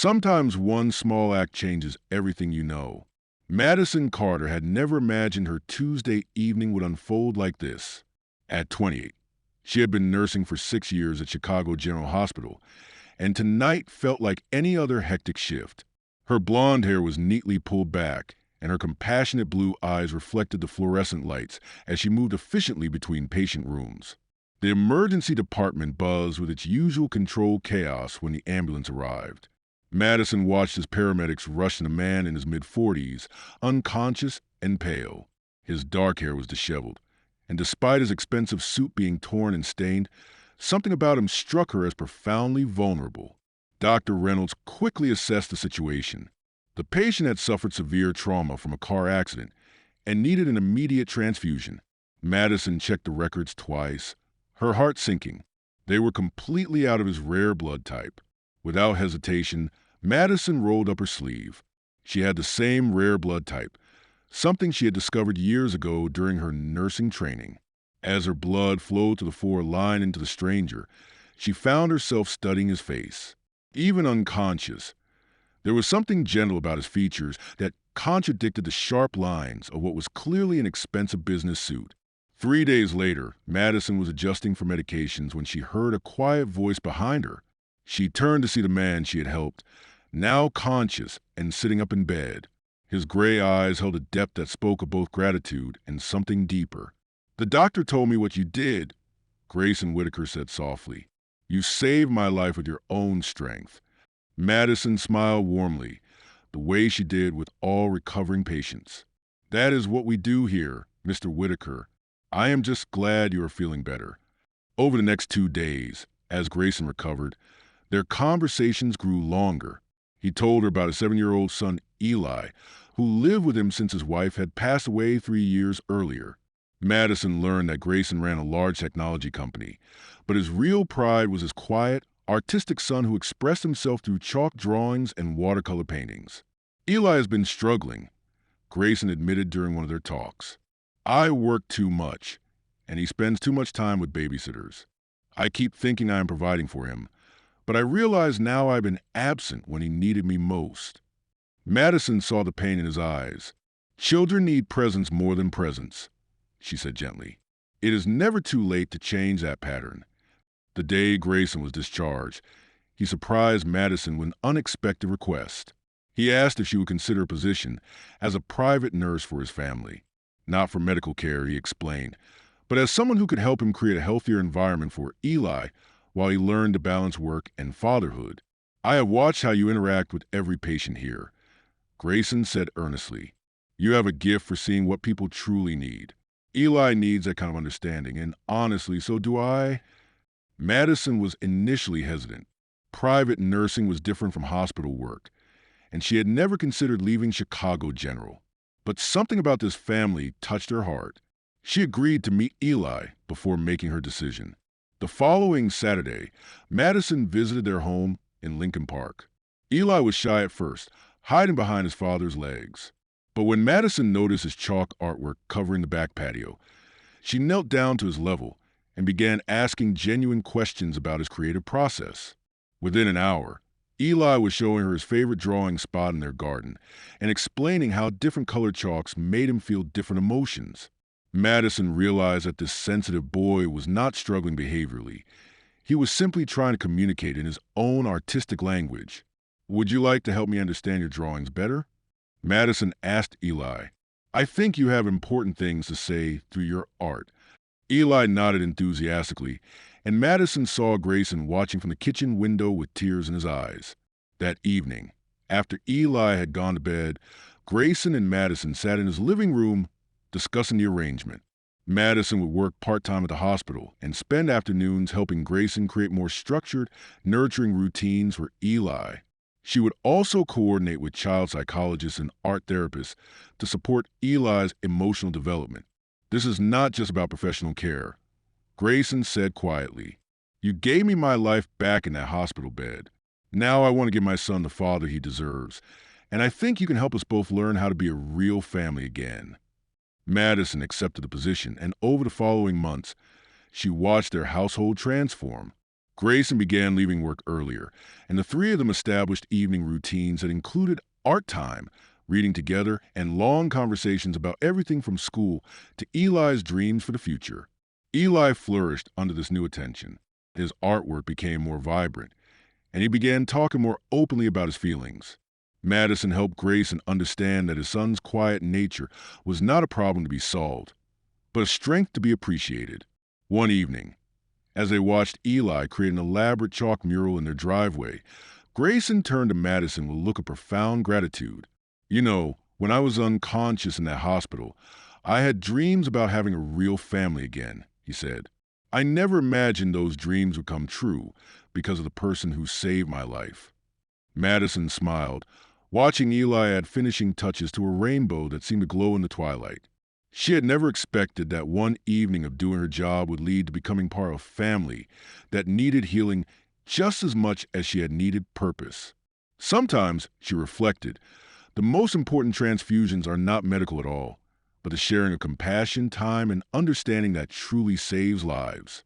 Sometimes one small act changes everything you know. Madison Carter had never imagined her Tuesday evening would unfold like this. At 28, she had been nursing for 6 years at Chicago General Hospital, and tonight felt like any other hectic shift. Her blonde hair was neatly pulled back, and her compassionate blue eyes reflected the fluorescent lights as she moved efficiently between patient rooms. The emergency department buzzed with its usual controlled chaos when the ambulance arrived. Madison watched as paramedics rushed in a man in his mid-40s, unconscious and pale. His dark hair was disheveled, and despite his expensive suit being torn and stained, something about him struck her as profoundly vulnerable. Dr. Reynolds quickly assessed the situation. The patient had suffered severe trauma from a car accident and needed an immediate transfusion. Madison checked the records twice, her heart sinking. They were completely out of his rare blood type. Without hesitation, Madison rolled up her sleeve. She had the same rare blood type, something she had discovered years ago during her nursing training. As her blood flowed to the fore line into the stranger, she found herself studying his face. Even unconscious, there was something gentle about his features that contradicted the sharp lines of what was clearly an expensive business suit. 3 days later, Madison was adjusting for medications when she heard a quiet voice behind her. She turned to see the man she had helped, now conscious and sitting up in bed. His gray eyes held a depth that spoke of both gratitude and something deeper. "The doctor told me what you did," Grayson Whitaker said softly. "You saved my life with your own strength." Madison smiled warmly, the way she did with all recovering patients. "That is what we do here, Mr. Whitaker. I am just glad you are feeling better." Over the next 2 days, as Grayson recovered, their conversations grew longer. He told her about his 7-year-old son, Eli, who lived with him since his wife had passed away 3 years earlier. Madison learned that Grayson ran a large technology company, but his real pride was his quiet, artistic son who expressed himself through chalk drawings and watercolor paintings. "Eli has been struggling," Grayson admitted during one of their talks. "I work too much, and he spends too much time with babysitters. I keep thinking I am providing for him, but I realize now I've been absent when he needed me most." Madison saw the pain in his eyes. "Children need presence more than presents," she said gently. "It is never too late to change that pattern." The day Grayson was discharged, he surprised Madison with an unexpected request. He asked if she would consider a position as a private nurse for his family. Not for medical care, he explained, but as someone who could help him create a healthier environment for Eli while he learned to balance work and fatherhood. "I have watched how you interact with every patient here," Grayson said earnestly. "You have a gift for seeing what people truly need. Eli needs that kind of understanding, and honestly, so do I." Madison was initially hesitant. Private nursing was different from hospital work, and she had never considered leaving Chicago General. But something about this family touched her heart. She agreed to meet Eli before making her decision. The following Saturday, Madison visited their home in Lincoln Park. Eli was shy at first, hiding behind his father's legs. But when Madison noticed his chalk artwork covering the back patio, she knelt down to his level and began asking genuine questions about his creative process. Within an hour, Eli was showing her his favorite drawing spot in their garden and explaining how different colored chalks made him feel different emotions. Madison realized that this sensitive boy was not struggling behaviorally. He was simply trying to communicate in his own artistic language. "Would you like to help me understand your drawings better?" Madison asked Eli. "I think you have important things to say through your art." Eli nodded enthusiastically, and Madison saw Grayson watching from the kitchen window with tears in his eyes. That evening, after Eli had gone to bed, Grayson and Madison sat in his living room discussing the arrangement. Madison would work part-time at the hospital and spend afternoons helping Grayson create more structured, nurturing routines for Eli. She would also coordinate with child psychologists and art therapists to support Eli's emotional development. "This is not just about professional care," Grayson said quietly. "You gave me my life back in that hospital bed. Now I want to give my son the father he deserves, and I think you can help us both learn how to be a real family again." Madison accepted the position, and over the following months, she watched their household transform. Grayson began leaving work earlier, and the three of them established evening routines that included art time, reading together, and long conversations about everything from school to Eli's dreams for the future. Eli flourished under this new attention. His artwork became more vibrant, and he began talking more openly about his feelings. Madison helped Grayson understand that his son's quiet nature was not a problem to be solved, but a strength to be appreciated. One evening, as they watched Eli create an elaborate chalk mural in their driveway, Grayson turned to Madison with a look of profound gratitude. You know, when I was unconscious in that hospital, I had dreams about having a real family again, he said. I never imagined those dreams would come true because of the person who saved my life. Madison smiled, watching Eli add finishing touches to a rainbow that seemed to glow in the twilight. She had never expected that one evening of doing her job would lead to becoming part of a family that needed healing just as much as she had needed purpose. Sometimes, she reflected, the most important transfusions are not medical at all, but the sharing of compassion, time, and understanding that truly saves lives.